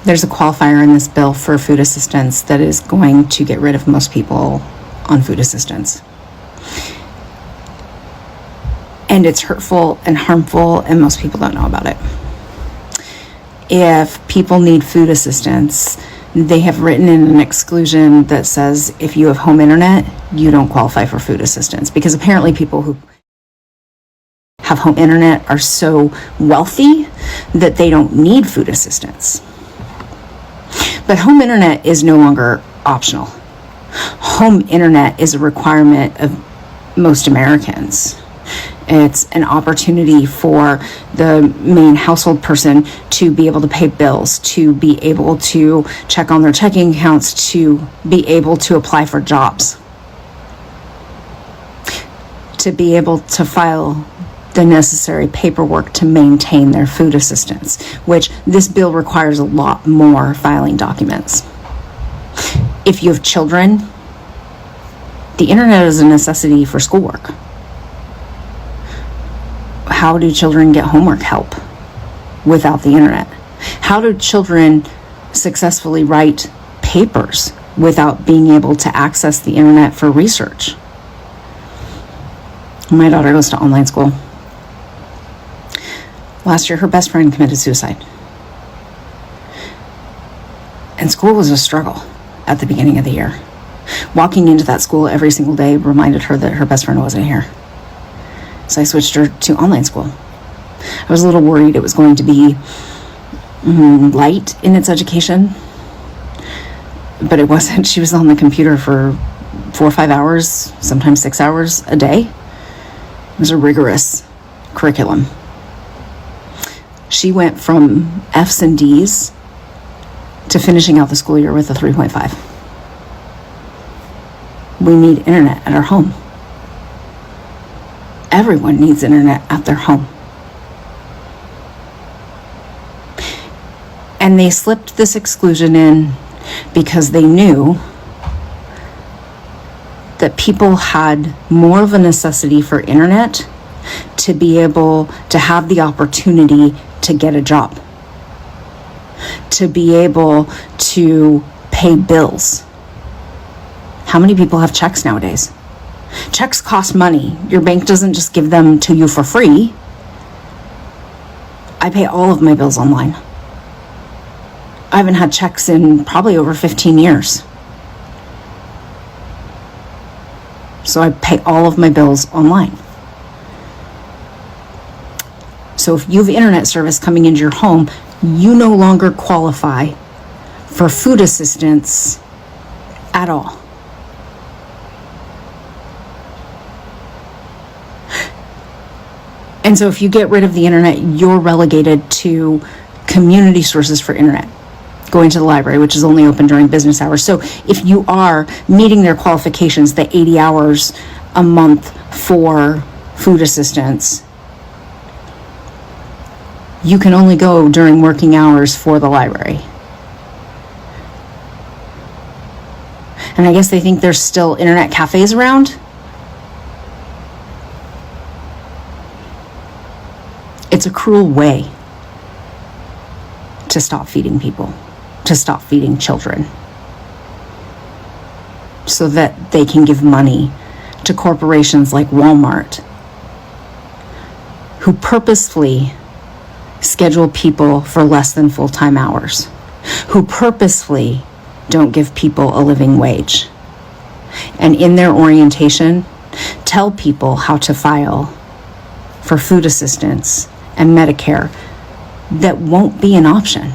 There's a qualifier in this bill for food assistance that is going to get rid of most people on food assistance. And it's hurtful and harmful, and most people don't know about it. If people need food assistance, they have written in an exclusion that says if you have home internet, you don't qualify for food assistance, because apparently people who have home internet are so wealthy that they don't need food assistance. But home internet is no longer optional. Home internet is a requirement of most Americans. It's an opportunity for the main household person to be able to pay bills, to be able to check on their checking accounts, to be able to apply for jobs, to be able to file the necessary paperwork to maintain their food assistance, which this bill requires a lot more filing documents. If you have children, the internet is a necessity for schoolwork. How do children get homework help without the internet? How do children successfully write papers without being able to access the internet for research? My daughter goes to online school. Last year, her best friend committed suicide. And school was a struggle at the beginning of the year. Walking into that school every single day reminded her that her best friend wasn't here. So I switched her to online school. I was a little worried it was going to be light in its education, but it wasn't. She was on the computer for 4 or 5 hours, sometimes 6 hours a day. It was a rigorous curriculum. She went from F's and D's to finishing out the school year with a 3.5. We need internet at our home. Everyone needs internet at their home. And they slipped this exclusion in because they knew that people had more of a necessity for internet to be able to have the opportunity to get a job, to be able to pay bills. How many people have checks nowadays? Checks cost money. Your bank doesn't just give them to you for free. I pay all of my bills online. I haven't had checks in probably over 15 years. So I pay all of my bills online. So if you have internet service coming into your home, you no longer qualify for food assistance at all. And so if you get rid of the internet, you're relegated to community sources for internet, going to the library, which is only open during business hours. So if you are meeting their qualifications, the 80 hours a month for food assistance, you can only go during working hours for the library. And I guess they think there's still internet cafes around. It's a cruel way to stop feeding people, to stop feeding children, so that they can give money to corporations like Walmart, who purposefully schedule people for less than full-time hours, who purposefully don't give people a living wage, and in their orientation, tell people how to file for food assistance and Medicare that won't be an option.